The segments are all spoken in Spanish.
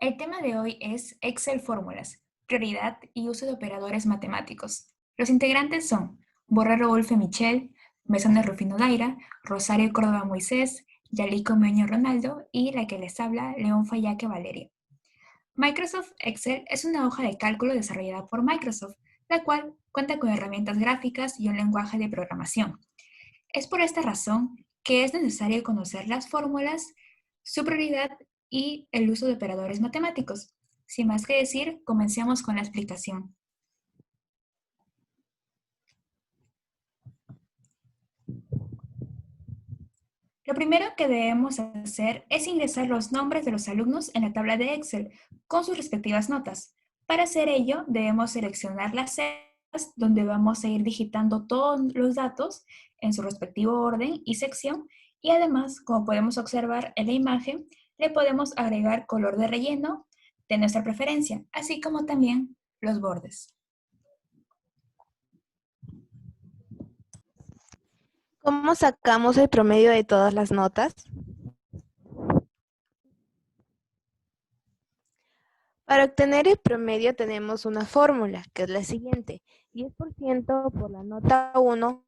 El tema de hoy es Excel Fórmulas, prioridad y uso de operadores matemáticos. Los integrantes son Borrero Wolfe Michel, Mesón de Rufino Daira, Rosario Córdoba Moisés, Yalico Meño Ronaldo y la que les habla, León Fallaque Valeria. Microsoft Excel es una hoja de cálculo desarrollada por Microsoft, la cual cuenta con herramientas gráficas y un lenguaje de programación. Es por esta razón que es necesario conocer las fórmulas, su prioridad y el uso de operadores matemáticos. Sin más que decir, comencemos con la explicación. Lo primero que debemos hacer es ingresar los nombres de los alumnos en la tabla de Excel con sus respectivas notas. Para hacer ello, debemos seleccionar las celdas donde vamos a ir digitando todos los datos en su respectivo orden y sección y además, como podemos observar en la imagen, le podemos agregar color de relleno de nuestra preferencia, así como también los bordes. ¿Cómo sacamos el promedio de todas las notas? Para obtener el promedio tenemos una fórmula, que es la siguiente. 10% por la nota 1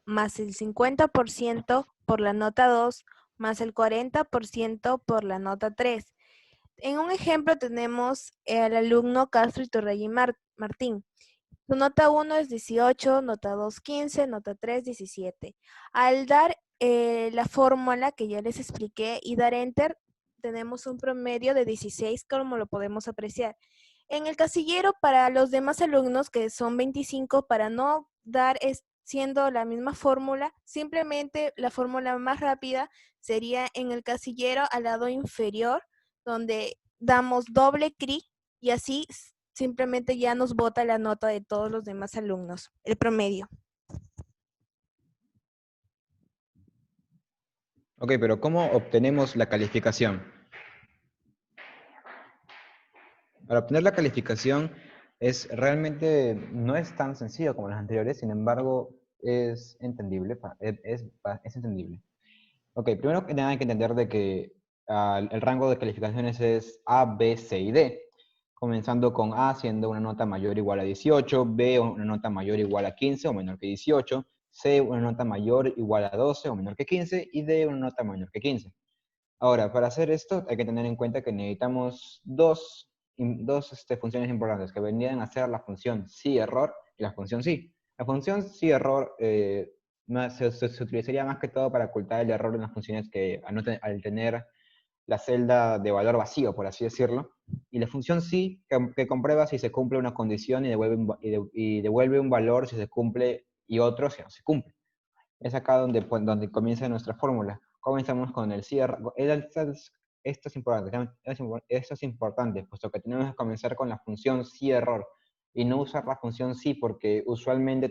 más el 50% por la nota 2 más el 40% por la nota 3. En un ejemplo tenemos al alumno Castro Iturralde Martín. Su nota 1 es 18, nota 2 15, nota 3 17. Al dar la fórmula que ya les expliqué y dar Enter, tenemos un promedio de 16, como lo podemos apreciar. En el casillero para los demás alumnos, que son 25, para no dar siendo la misma fórmula, simplemente la fórmula más rápida sería en el casillero al lado inferior, donde damos doble clic y así simplemente ya nos bota la nota de todos los demás alumnos, el promedio. Ok, pero ¿cómo obtenemos la calificación? Para obtener la calificación no es tan sencillo como las anteriores, sin embargo, es entendible. Es entendible. Ok, primero que nada hay que entender de que el rango de calificaciones es A, B, C y D. Comenzando con A siendo una nota mayor o igual a 18, B una nota mayor o igual a 15 o menor que 18, C una nota mayor o igual a 12 o menor que 15 y D una nota menor que 15. Ahora, para hacer esto hay que tener en cuenta que necesitamos dos funciones importantes que vendrían a ser la función sí-error y la función sí. La función sí-error se utilizaría más que todo para ocultar el error en las funciones que al tener la celda de valor vacío, por así decirlo. Y la función sí, que comprueba si se cumple una condición y devuelve un valor si se cumple y otro si no se cumple. Es acá donde comienza nuestra fórmula. Comenzamos con el cierre. Esto es importante, puesto que tenemos que comenzar con la función sí error y no usar la función sí, porque usualmente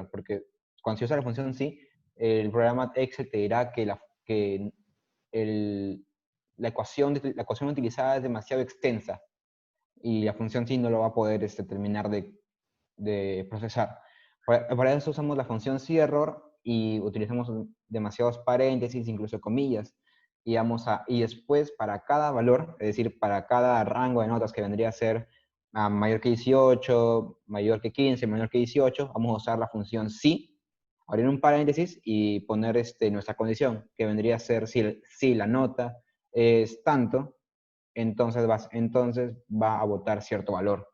porque cuando se usa la función sí, el programa Excel te dirá que la ecuación utilizada es demasiado extensa y la función sí no lo va a poder terminar de procesar. Para eso usamos la función sí error y utilizamos demasiados paréntesis, incluso comillas, y después para cada valor, es decir, para cada rango de notas que vendría a ser mayor que 18, mayor que 15, menor que 18, vamos a usar la función sí, abrir un paréntesis y poner nuestra condición, que vendría a ser si la nota es tanto, entonces va a votar cierto valor.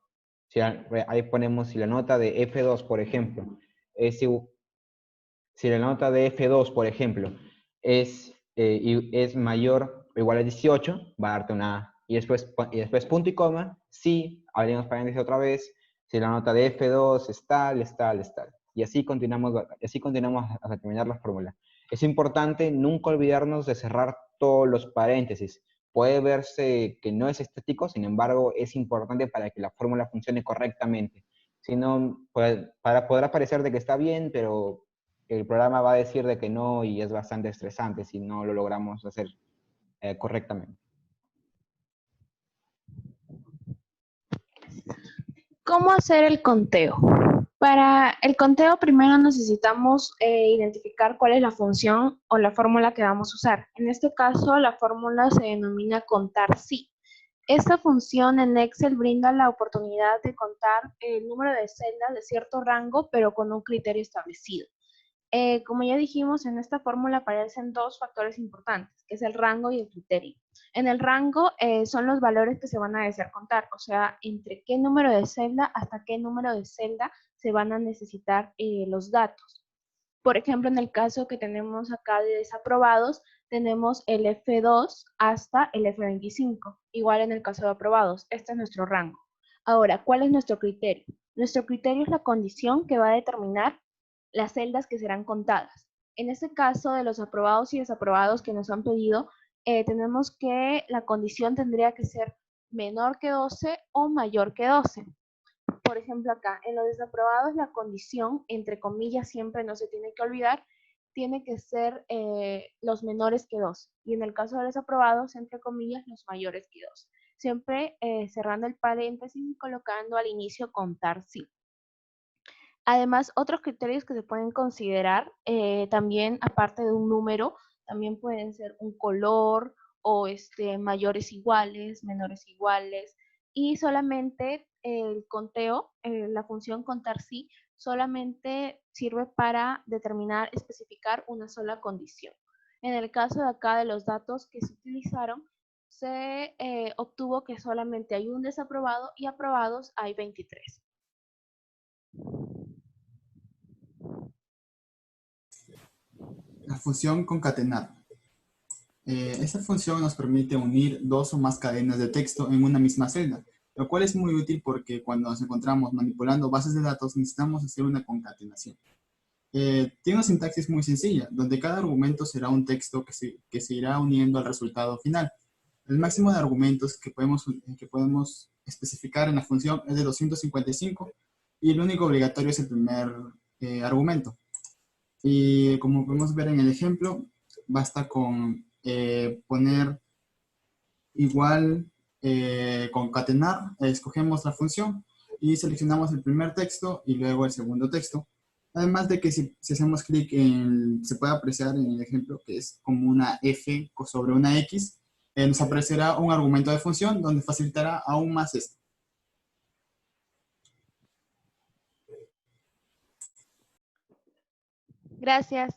Ahí ponemos si la nota de F2, por ejemplo, si la nota de F2, por ejemplo, es mayor o igual a 18, va a darte una A. Y después punto y coma, si abrimos paréntesis otra vez, si la nota de F2 es tal, es tal, es tal. Y así continuamos hasta terminar la fórmula. Es importante nunca olvidarnos de cerrar todos los paréntesis. Puede verse que no es estético, sin embargo, es importante para que la fórmula funcione correctamente. Si no, podrá parecer de que está bien, pero el programa va a decir de que no y es bastante estresante si no lo logramos hacer correctamente. ¿Cómo hacer el conteo? Para el conteo primero necesitamos identificar cuál es la función o la fórmula que vamos a usar. En este caso la fórmula se denomina contar sí. Esta función en Excel brinda la oportunidad de contar el número de celdas de cierto rango, pero con un criterio establecido. Como ya dijimos, en esta fórmula aparecen dos factores importantes, que es el rango y el criterio. En el rango son los valores que se van a desear contar, o sea, entre qué número de celda hasta qué número de celda se van a necesitar los datos. Por ejemplo, en el caso que tenemos acá de desaprobados, tenemos el F2 hasta el F25. Igual en el caso de aprobados, este es nuestro rango. Ahora, ¿cuál es nuestro criterio? Nuestro criterio es la condición que va a determinar las celdas que serán contadas. En este caso de los aprobados y desaprobados que nos han pedido, tenemos que la condición tendría que ser menor que 12 o mayor que 12. Por ejemplo, acá, en los desaprobados, la condición, entre comillas, siempre no se tiene que olvidar, tiene que ser los menores que 2. Y en el caso de los desaprobados, entre comillas, los mayores que 2. Siempre cerrando el paréntesis y colocando al inicio contar sí. Además, otros criterios que se pueden considerar también, aparte de un número, también pueden ser un color o mayores iguales, menores iguales, y solamente el conteo, la función contar sí, solamente sirve para determinar, especificar una sola condición. En el caso de acá de los datos que se utilizaron, se obtuvo que solamente hay un desaprobado y aprobados hay 23. La función concatenar. Esta función nos permite unir dos o más cadenas de texto en una misma celda, lo cual es muy útil porque cuando nos encontramos manipulando bases de datos necesitamos hacer una concatenación. Tiene una sintaxis muy sencilla, donde cada argumento será un texto que se irá uniendo al resultado final. El máximo de argumentos que podemos especificar en la función es de 255 y el único obligatorio es el primer argumento. Y como podemos ver en el ejemplo, basta con poner igual, concatenar, escogemos la función y seleccionamos el primer texto y luego el segundo texto. Además de que si hacemos clic en, se puede apreciar en el ejemplo que es como una F sobre una X, nos aparecerá un argumento de función donde facilitará aún más esto. Gracias.